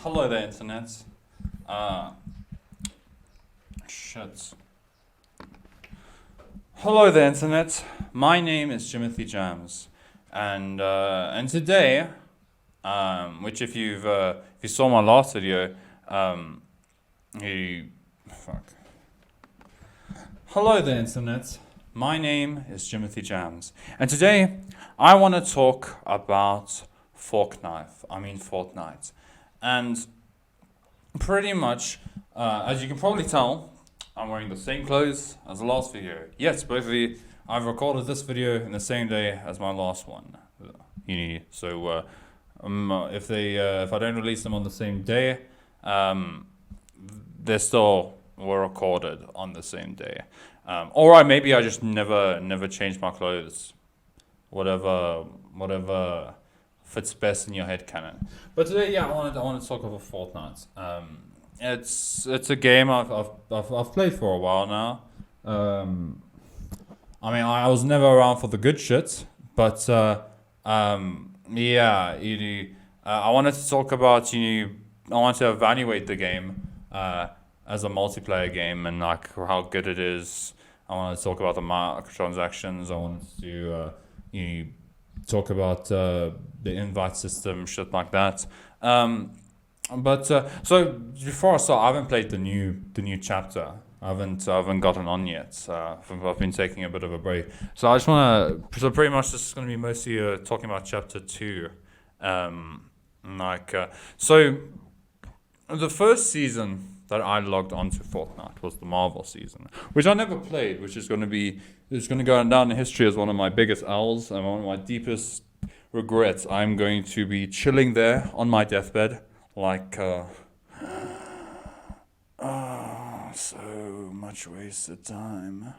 Hello there, internet. Uh, shit. Hello there, internet. My name is Timothy Jams, and today, which if you saw my last video, you fuck. Hello there, internet. My name is Timothy Jams, and today I want to talk about Fortnite, and pretty much, as you can probably tell, I'm wearing the same clothes as the last video. Yes, both of you. I've recorded this video in the same day as my last one. If I don't release them on the same day, they still were recorded on the same day. Or maybe I just never changed my clothes. Whatever fits best in your head canon. But today, yeah, I want to talk about Fortnite. It's a game I've played for a while now. I was never around for the good shit, but yeah, I wanted to talk about I want to evaluate the game as a multiplayer game and like how good it is. I want to talk about the microtransactions. I wanted to talk about the invite system, shit like that. So before I start, I haven't played the new chapter. I haven't gotten on yet. I've been taking a bit of a break. So I just wanna. So pretty much this is gonna be mostly talking about chapter 2. So the first season that I logged onto Fortnite was the Marvel season, which I never played, which is going to go down in history as one of my biggest L's and one of my deepest regrets. I'm going to be chilling there on my deathbed, like, so much wasted time.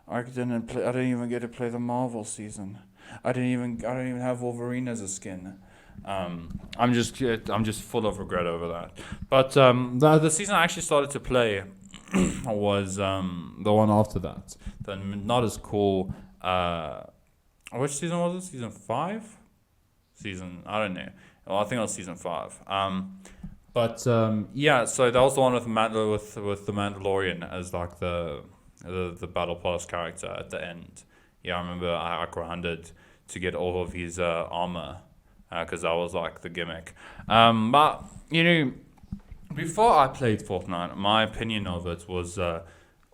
I didn't even get to play the Marvel season. I don't even have Wolverine as a skin. I'm just full of regret over that. But the season I actually started to play was the one after that. The not as cool. Which season was it? Season 5? I don't know. Well, I think it was season 5. Yeah. So that was the one with the Mandalorian as like the battle pass character at the end. Yeah, I remember I grinded to get all of his armor. Because that was like the gimmick. But before I played Fortnite, my opinion of it was I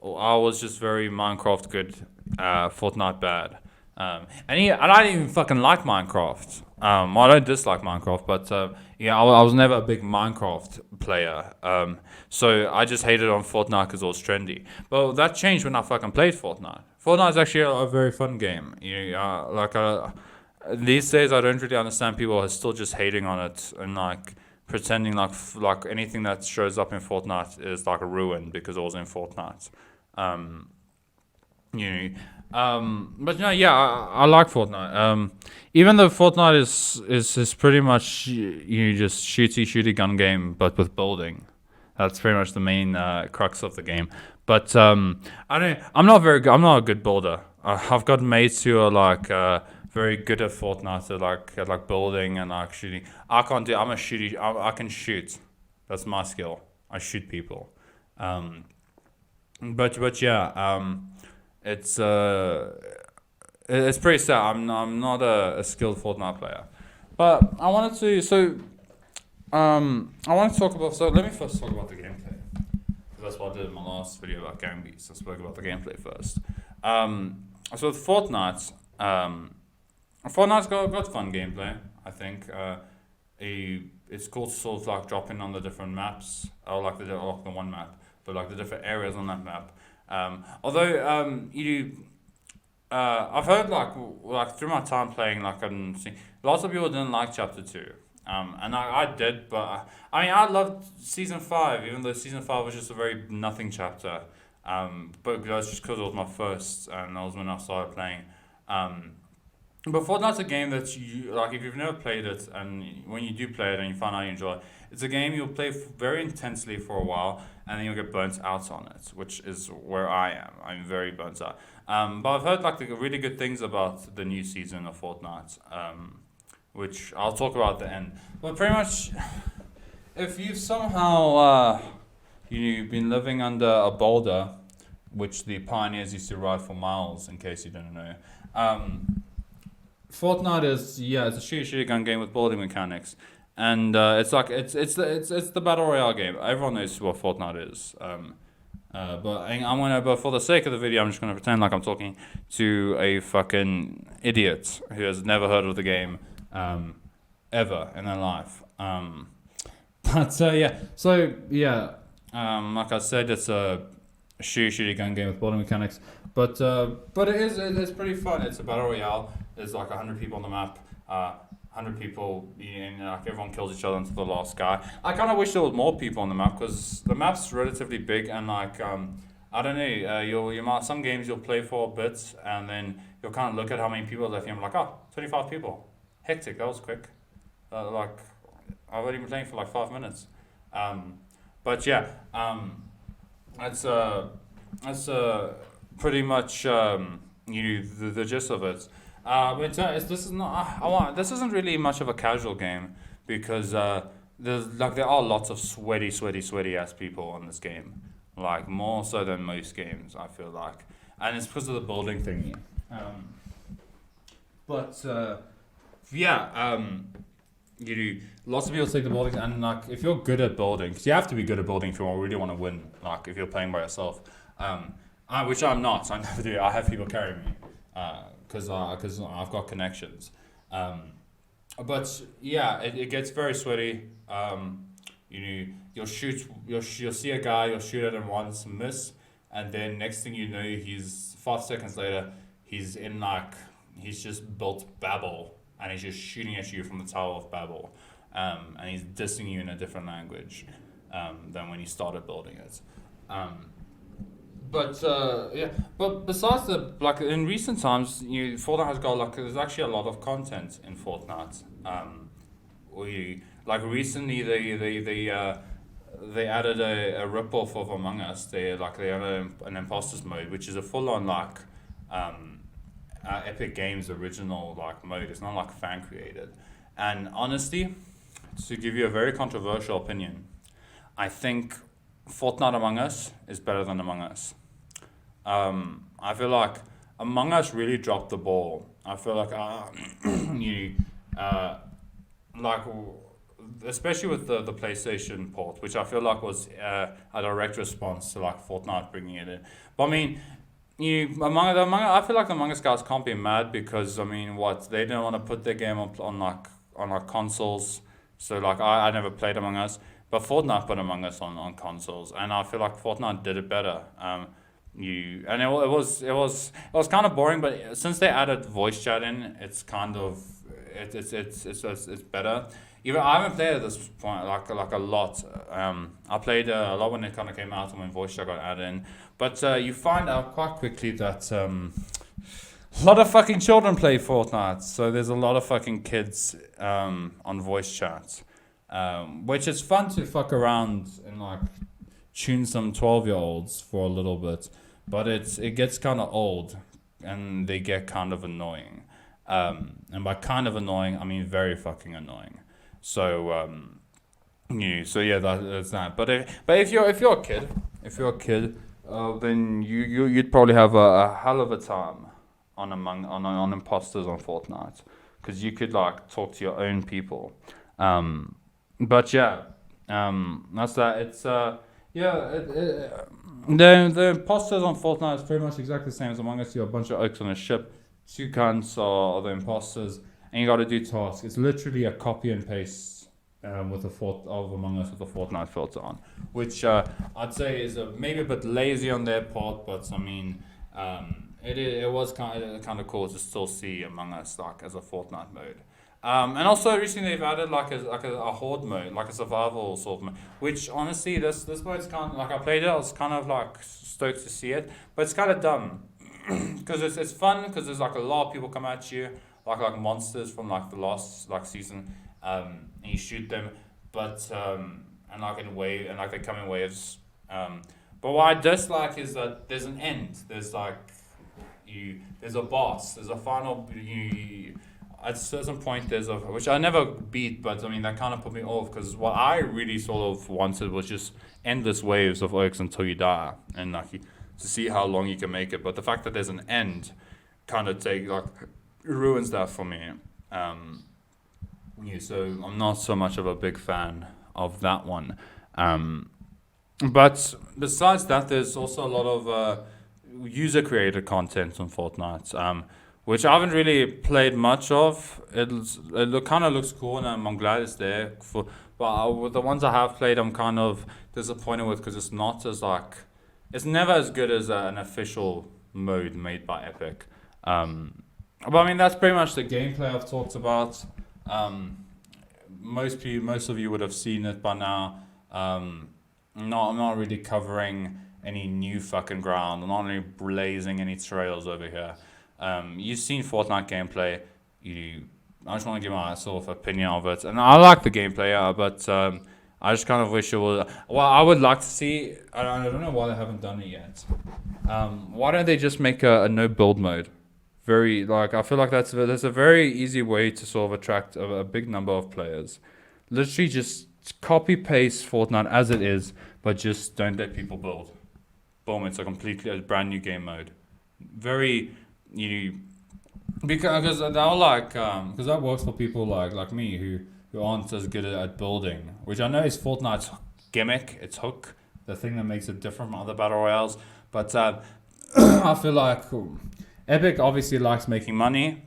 was just very Minecraft good, Fortnite bad. And I didn't even fucking like Minecraft. I don't dislike Minecraft, but I was never a big Minecraft player. So I just hated on Fortnite because it was trendy. But that changed when I fucking played Fortnite. Fortnite is actually a very fun game. These days, I don't really understand people who are still just hating on it and like pretending like anything that shows up in Fortnite is like a ruin because it was in Fortnite. But no, yeah, I like Fortnite. Even though Fortnite is pretty much just shooty gun game, but with building. That's pretty much the main crux of the game. But I'm not very good. I'm not a good builder. I've got mates who are like. Very good at Fortnite, at like building and like shooting. I can't do. I'm a shooty. I can shoot. That's my skill. I shoot people. But yeah. It's pretty sad. I'm not a skilled Fortnite player. But I wanted to I want to talk about. So let me first talk about the gameplay. That's what I did in my last video about Gang Beasts. I spoke about the gameplay first. So with Fortnite. Fortnite's got fun gameplay, I think. It's cool to sort of like drop in on the different maps, or like the one map, but like the different areas on that map. I've heard like through my time playing, lots of people didn't like Chapter 2. And I did, but I loved Season 5, even though Season 5 was just a very nothing chapter. But that's just because it was my first, and that was when I started playing. But Fortnite's a game that you like if you've never played it, and when you do play it and you find out you enjoy it, it's a game you'll play very intensely for a while, and then you'll get burnt out on it, which is where I am. I'm very burnt out. But I've heard like the really good things about the new season of Fortnite, which I'll talk about at the end. But pretty much, if you've somehow you've been living under a boulder, which the pioneers used to ride for miles, in case you didn't know. Fortnite is it's a shooty gun game with building mechanics, and it's like it's the battle royale game. Everyone knows what Fortnite is. But for the sake of the video, I'm just gonna pretend like I'm talking to a fucking idiot who has never heard of the game, ever in their life. Like I said, it's a shooty gun game with building mechanics, but it's pretty fun. It's a battle royale. There's like 100 people on the map. 100 people, and like everyone kills each other until the last guy. I kind of wish there was more people on the map because the map's relatively big and like I don't know. You might some games you'll play for a bit and then you'll kind of look at how many people are left and you're like, oh, 25 people. Hectic. That was quick. Like I've only been playing for like 5 minutes. But yeah, that's pretty much the gist of it. This is not. This isn't really much of a casual game because there are lots of sweaty ass people on this game, like more so than most games. I feel like, and it's because of the building thingy. But yeah, lots of people take the building, and like if you're good at building, because you have to be good at building if you really want to win. Like if you're playing by yourself, which I'm not. So I never do. I have people carry me. Because I've got connections. But yeah, it gets very sweaty. You'll see a guy, you'll shoot at him once, miss, and then next thing you know, he's 5 seconds later, he's just built Babel, and he's just shooting at you from the Tower of Babel, and he's dissing you in a different language than when you started building it. But besides like in recent times, Fortnite has got like there's actually a lot of content in Fortnite. Recently they added a ripoff of Among Us. They added an imposters mode, which is a full on Epic Games original like mode. It's not like fan created. And honestly, to give you a very controversial opinion, I think Fortnite Among Us is better than Among Us. I feel like Among Us really dropped the ball. I feel like like especially with the PlayStation port, which I feel like was a direct response to like Fortnite bringing it in. But I mean, I feel like the Among Us guys can't be mad because I mean, what they didn't want to put their game on consoles. So like I never played Among Us, but Fortnite put Among Us on consoles, and I feel like Fortnite did it better. It was kind of boring, but since they added voice chat in, it's kind of it's better. Even I haven't played at this point like a lot. I played a lot when it kind of came out and when voice chat got added in, but you find out quite quickly that a lot of fucking children play Fortnite. So there's a lot of fucking kids on voice chat, which is fun to fuck around and like tune some 12-year-olds for a little bit, but it gets kind of old and they get kind of annoying. And by kind of annoying, I mean very fucking annoying. So that's that. But if you're a kid, then you'd probably have a hell of a time on imposters on Fortnite, because you could like talk to your own people. But yeah, that's that. It's the imposters on Fortnite is pretty much exactly the same as Among Us. You're a bunch of oaks on a ship. 2 cunts are the imposters, and you got to do tasks. It's literally a copy and paste with of Among Us with a Fortnite filter on, which I'd say is maybe a bit lazy on their part, but I mean, it was kind of cool to still see Among Us like as a Fortnite mode. And also recently they've added like a horde mode, like a survival sort of mode, which honestly this mode's kind of like I played it, I was kind of like stoked to see it, but it's kind of dumb because it's fun because there's like a lot of people come at you like monsters from like the last like season, and you shoot them, but and like in wave and like they come in waves. But what I dislike is that there's an end. There's like there's a boss. There's a final. at a certain point there's a which I never beat, but I mean that kind of put me off because what I really sort of wanted was just endless waves of oaks until you die, and like to see how long you can make it. But the fact that there's an end kind of ruins that for me. Um, yeah, so I'm not so much of a big fan of that one. Um, but besides that, there's also a lot of user created content on Fortnite, which I haven't really played much of. Kind of looks cool, and I'm glad it's there. But with the ones I have played, I'm kind of disappointed with because it's not as it's never as good as an official mode made by Epic. But I mean, that's pretty much the gameplay I've talked about. Um, most of you would have seen it by now. No, I'm not really covering any new fucking ground. I'm not really blazing any trails over here. You've seen Fortnite gameplay. I just want to give my sort of opinion of it, and I like the gameplay, but I just kind of wish it was. Well, I would like to see. I don't know why they haven't done it yet. Why don't they just make a no build mode? Very I feel like that's a very easy way to sort of attract a big number of players. Literally just copy paste Fortnite as it is, but just don't let people build. Boom! It's a brand new game mode. Very you because they're because that works for people like me who aren't as good at building, which I know is Fortnite's gimmick, its hook, the thing that makes it different from other battle royales. But I feel like Epic obviously likes making money,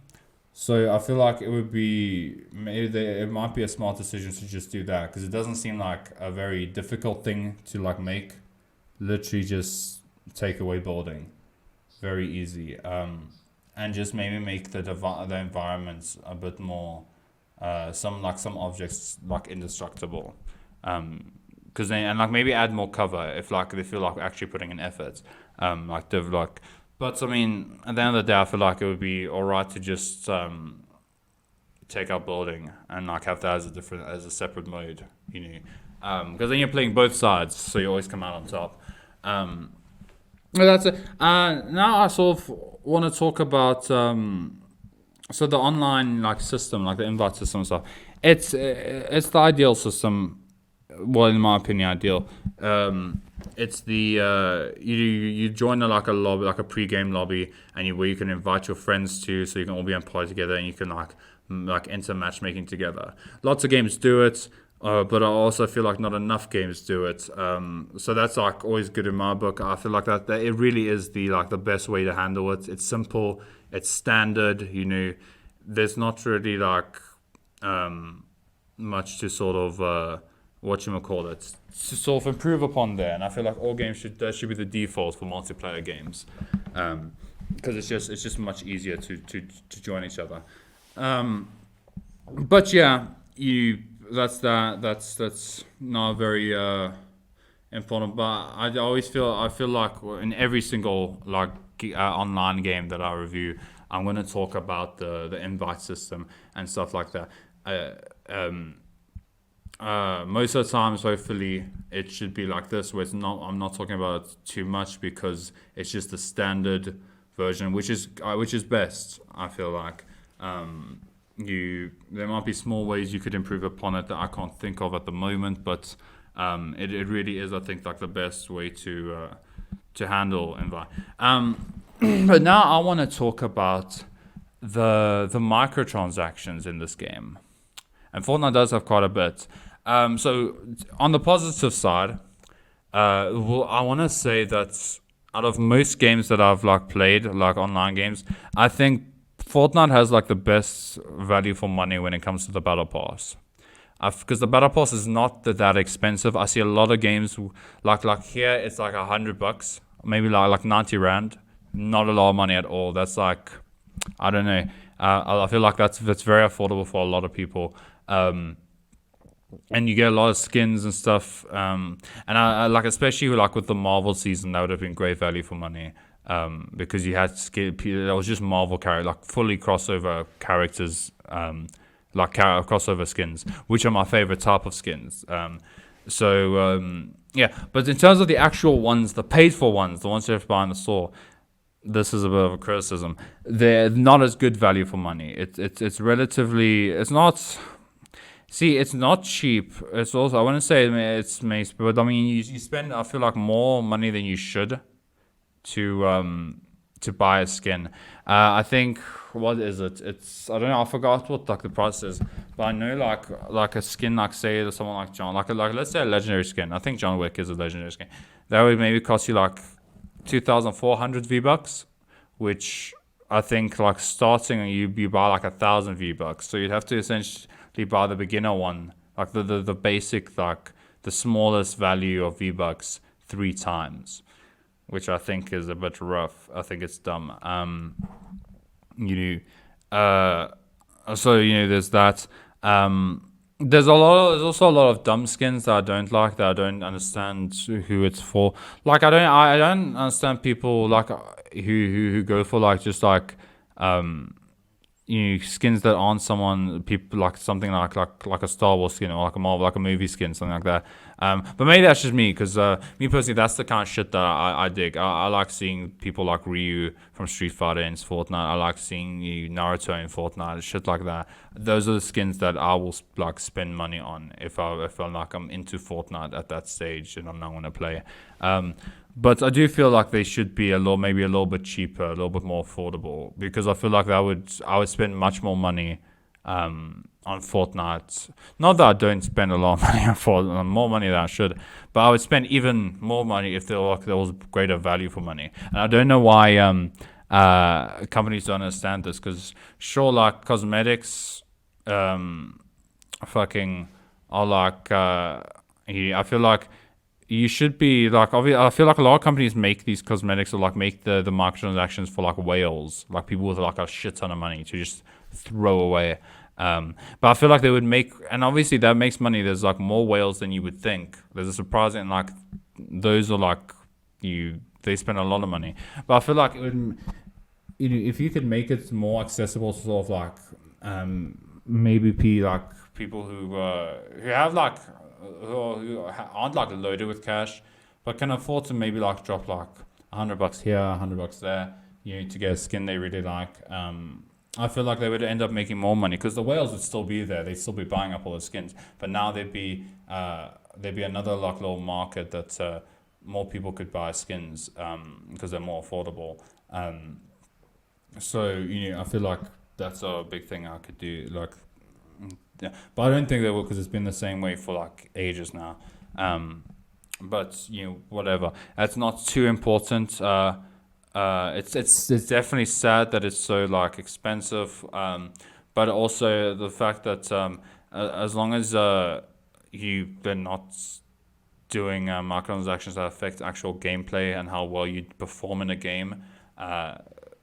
so I feel like it might be a smart decision to just do that because it doesn't seem like a very difficult thing to make. Literally just take away building, very easy. And just maybe make the environments a bit more some objects indestructible. Because maybe add more cover if they feel like actually putting in effort. But I mean, at the end of the day, I feel like it would be alright to just take out building and have that as a separate mode, because then you're playing both sides, so you always come out on top. But that's it. Now I sort of want to talk about so the online system, the invite system and stuff. It's the ideal system. Well, in my opinion, ideal. It's the you join a lobby, a pre-game lobby, and where you can invite your friends to, so you can all be employed together, and you can enter matchmaking together. Lots of games do it. But I also feel like not enough games do it. So that's always good in my book. I feel like that it really is the best way to handle it. It's simple. It's standard. There's not really much to sort of to sort of improve upon there. And I feel like all games that should be the default for multiplayer games, because it's just much easier to join each other. But yeah, that's not very important. But I feel like in every single online game that I review, I'm going to talk about the invite system and stuff like that. Most of the times, hopefully, it should be like this, where I'm not talking about it too much because it's just the standard version, which is best. I feel like. There might be small ways you could improve upon it that I can't think of at the moment, but it really is, I think, the best way to handle invite. But now I want to talk about the microtransactions in this game, and Fortnite does have quite a bit. So on the positive side, I want to say that out of most games that I've played, online games, I think Fortnite has the best value for money when it comes to the battle pass, because the battle pass is not that expensive. I see a lot of games here it's $100, maybe like 90 rand, not a lot of money at all. That's I don't know. I feel like that's very affordable for a lot of people. And you get a lot of skins and stuff. And I especially with the Marvel season, that would have been great value for money. Because you had that was just Marvel character, fully crossover characters, crossover skins, which are my favorite type of skins. Yeah. But in terms of the actual ones, the paid for ones, the ones you have to buy in the store, this is a bit of a criticism. They're not as good value for money. It's relatively. It's not. See, it's not cheap. It's also. I wouldn't say it's makes, but I mean, you spend. I feel like more money than you should to buy a skin. I think what is it? It's I don't know. I forgot what like the price is, but I know like a skin like say someone like John like let's say a legendary skin. I think John Wick is a legendary skin. That would maybe cost you like 2,400 V bucks, which I think like starting you buy like 1,000 V bucks. So you'd have to essentially buy the beginner one, like the basic like the smallest value of V bucks 3 times, which I think is a bit rough. I think it's dumb. You know, so there's that. There's also a lot of dumb skins that I don't like, that I don't understand who it's for. Like I don't understand people like who go for like just like um skins that aren't someone people like something like a Star Wars skin or like a Marvel like a movie skin, something like that. But maybe that's just me because me personally, that's the kind of shit that I dig. I like seeing people like Ryu from Street Fighter in Fortnite. I like seeing Naruto in Fortnite, shit like that. Those are the skins that I will like spend money on if I'm like I'm into Fortnite at that stage and I'm not gonna play. But I do feel like they should be maybe a little bit cheaper, a little bit more affordable, because I feel like I would spend much more money on Fortnite. Not that I don't spend a lot of money on Fortnite, more money than I should, but I would spend even more money if there was greater value for money. And I don't know why companies don't understand this, because sure, like cosmetics, fucking are like I feel like you should be like I feel like a lot of companies make these cosmetics or like make the microtransactions for like whales, like people with like a shit ton of money to just throw away. But I feel like they would make, and obviously that makes money. There's like more whales than you would think. There's a surprising like those are like they spend a lot of money. But I feel like it would, if you could make it more accessible to sort of like maybe like people who have like who aren't like loaded with cash, but can afford to maybe like drop like $100 here, $100 there, to get a skin they really like. I feel like they would end up making more money because the whales would still be there. They'd still be buying up all the skins, but now there'd be another like little market that more people could buy skins because they're more affordable. So I feel like that's a big thing I could do. Like, yeah, but I don't think they will because it's been the same way for like ages now. But whatever. That's not too important. It's definitely sad that it's so like expensive. But also the fact that as long as they're not doing microtransactions that affect actual gameplay and how well you perform in a game,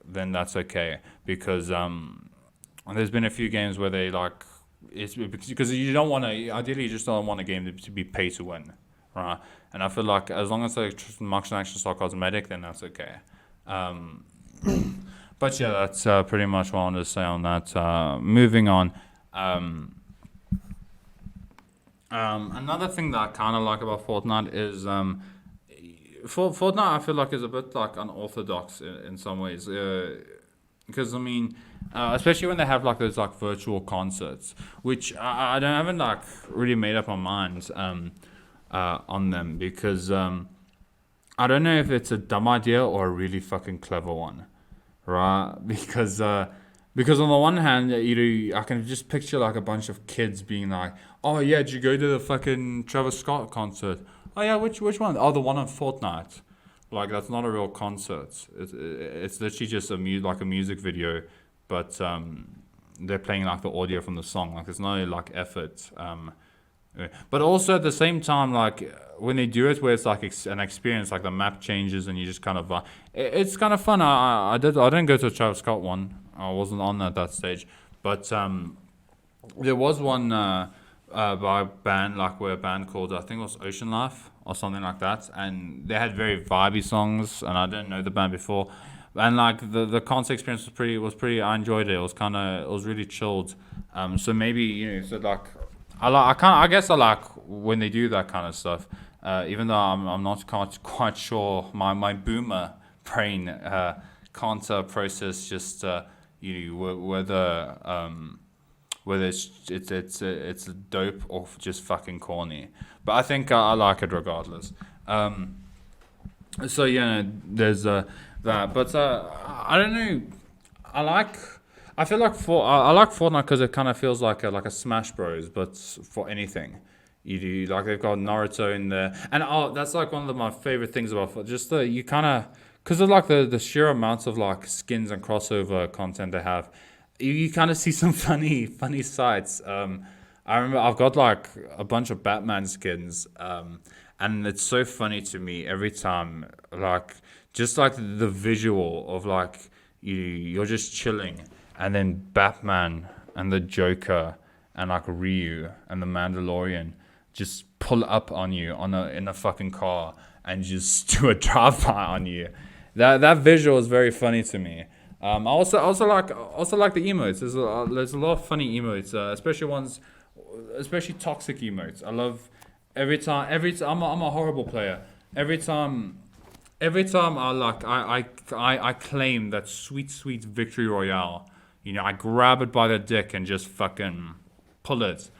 then that's okay. Because there's been a few games where they like it's because you don't want to. Ideally, you just don't want a game to be pay to win, right? And I feel like as long as the microtransactions are cosmetic, then that's okay. Um, but yeah, that's pretty much what I wanted to say on that. Moving on. Another thing that I kind of like about Fortnite is for Fortnite, I feel like is a bit like unorthodox in some ways. Because I mean, especially when they have like those like virtual concerts, which I haven't like really made up my mind on them because I don't know if it's a dumb idea or a really fucking clever one, right? Because on the one hand, I can just picture like a bunch of kids being like, "Oh yeah, did you go to the fucking Travis Scott concert? Oh yeah, which one? Oh, the one on Fortnite." Like that's not a real concert. It's literally just like a music video, but they're playing like the audio from the song. Like there's no like effort. But also at the same time, like when they do it, where it's like an experience, like the map changes and you just kind of, it's kind of fun. I didn't go to a Travis Scott one. I wasn't on at that stage, but there was one by a band where a band called I think it was Ocean Life or something like that, and they had very vibey songs, and I didn't know the band before, and like the concert experience was pretty. I enjoyed it. It was really chilled. So maybe so like. I guess I like when they do that kind of stuff. Even though I'm not quite sure, my boomer brain can't process just whether it's dope or just fucking corny. But I think I like it regardless. So yeah, there's that. But I don't know. I like. I feel like I like Fortnite because it kind of feels like a Smash Bros, but for anything. You do like they've got Naruto in there, and that's like one of my favorite things about just the you kind of because of like the sheer amounts of like skins and crossover content they have. You kind of see some funny sights. I remember I've got like a bunch of Batman skins, and it's so funny to me every time, like just like the visual of like you're just chilling, and then Batman and the Joker and like Ryu and the Mandalorian just pull up on you in a fucking car and just do a drive by on you. That visual is very funny to me. I also like the emotes. There's a lot of funny emotes, especially toxic emotes. I love I'm a horrible player. Every time I claim that sweet victory royale. I grab it by the dick and just fucking pull it.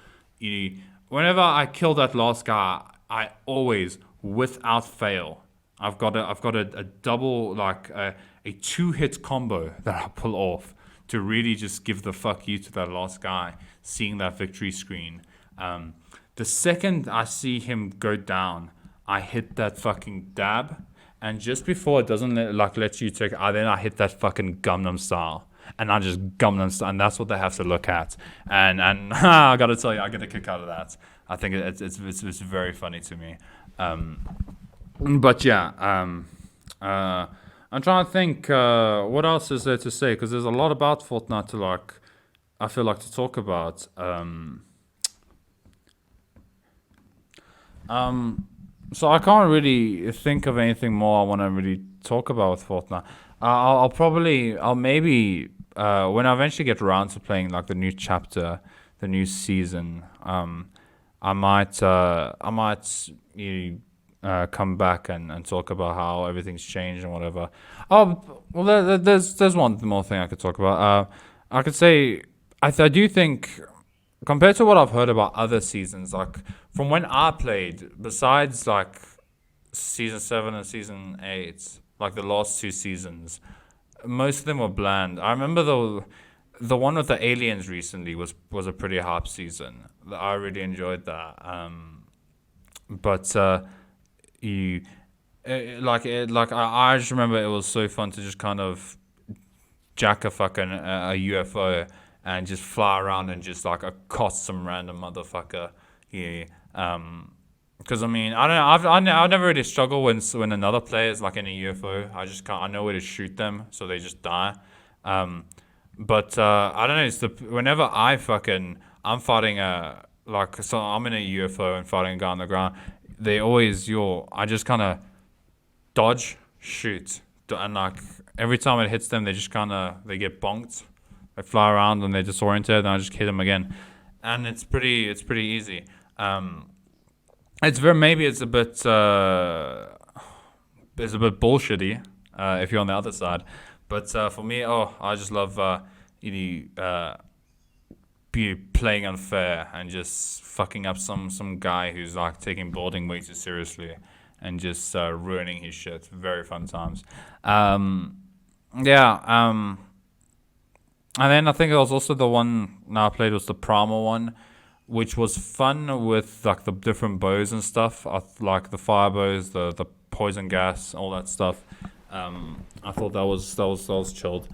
Whenever I kill that last guy, I always, without fail, I've got a double like a 2-hit combo that I pull off to really just give the fuck you to that last guy, seeing that victory screen. The second I see him go down, I hit that fucking dab, and just before it doesn't let you take, then I hit that fucking Gangnam Style. And I just Gangnam Style, and that's what they have to look at. And I gotta tell you, I get a kick out of that. I think it's very funny to me. But yeah, I'm trying to think what else is there to say, because there's a lot about Fortnite to I feel like to talk about. So I can't really think of anything more I want to really talk about with Fortnite. I'll maybe when I eventually get around to playing like the new chapter, the new season, I might come back and talk about how everything's changed and whatever. Oh, well, there's one more thing I could talk about. I could say I do think compared to what I've heard about other seasons, like from when I played, besides like season 7 and season 8, like the last 2 seasons, most of them were bland. I remember the one with the aliens recently was a pretty hype season. I really enjoyed that. But I just remember it was so fun to just kind of jack a fucking a UFO and just fly around and just like accost some random motherfucker. Yeah. Because I mean, I don't know. I never really struggle when another player is like in a UFO. I just can't. I know where to shoot them, so they just die. But I don't know. It's whenever I'm fighting so I'm in a UFO and fighting a guy on the ground. I just kind of dodge, shoot, and like every time it hits them, they just they get bonked. They fly around and they're disoriented, and I just hit them again, and it's pretty easy. It's a bit bullshitty if you're on the other side, but for me, I just love be playing unfair and just fucking up some guy who's like taking boarding way too seriously and just ruining his shit. Very fun times. And then I think it was also the one I played was the Primal one, which was fun with like the different bows and stuff. Like the fire bows, the poison gas, all that stuff. I thought that was chilled.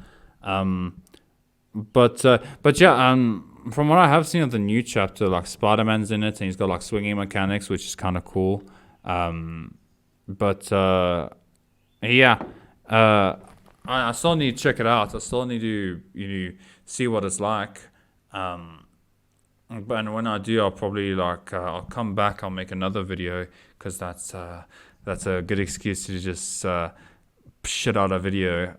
But yeah, from what I have seen of the new chapter, like Spider-Man's in it and he's got like swinging mechanics, which is kind of cool. I still need to check it out. I still need to see what it's like. But when I do, I'll probably I'll come back. I'll make another video because that's a good excuse to just shit out a video.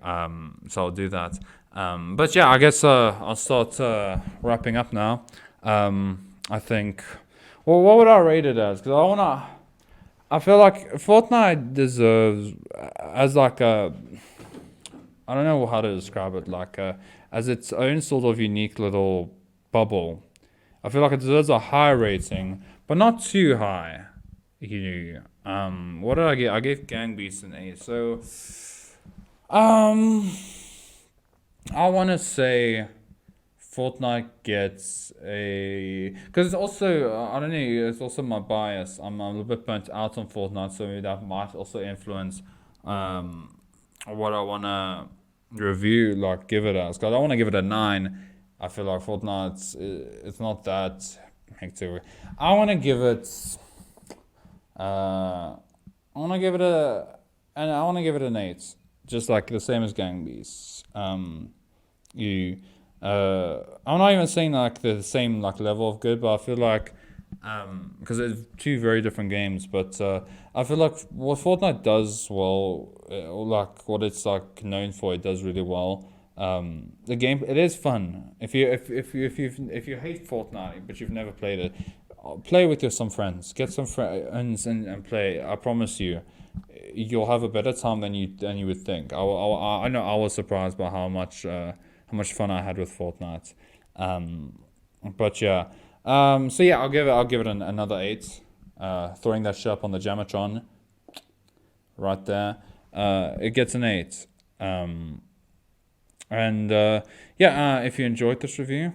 So I'll do that. But yeah, I guess I'll start wrapping up now. I think. Well, what would I rate it as? Because I feel like Fortnite deserves as like a I don't know how to describe it. Like as its own sort of unique little bubble. I feel like it deserves a high rating, but not too high. What did I get? I gave Gang Beasts an A. So, um, I want to say Fortnite gets a, because it's also I don't know, it's also my bias. I'm a little bit burnt out on Fortnite, so maybe that might also influence what I wanna review, like give it as. Cause I want to give it a 9. I feel like Fortnite's it's not that hectic. I want to give it I want to give it I want to give it an 8, just like the same as Gang Beasts. You I'm not even saying like the same like level of good, but I feel like because it's two very different games, but I feel like what Fortnite does well, or like what it's like known for, it does really well. The game, it is fun. If you hate Fortnite but you've never played it, play with some friends. Get some friends and play. I promise you, you'll have a better time than you would think. I know I was surprised by how much fun I had with Fortnite. But yeah. So yeah, I'll give it another 8. Throwing that shit up on the Jammatron, right there. It gets an 8. And yeah, if you enjoyed this review,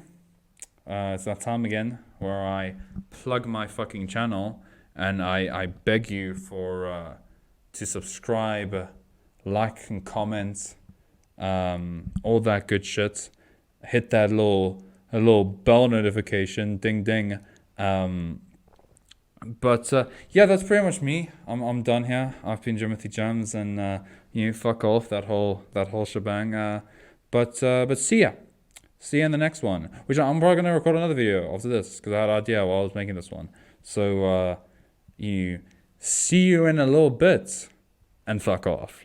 it's that time again where I plug my fucking channel and I beg you for to subscribe, like and comment, all that good shit. Hit that little bell notification, ding ding. But yeah, that's pretty much me. I'm done here. I've been Jammatron Jams, and fuck off that whole shebang. But see ya. See you in the next one. Which I'm probably gonna record another video after this because I had an idea while I was making this one. So you see you in a little bit, and fuck off.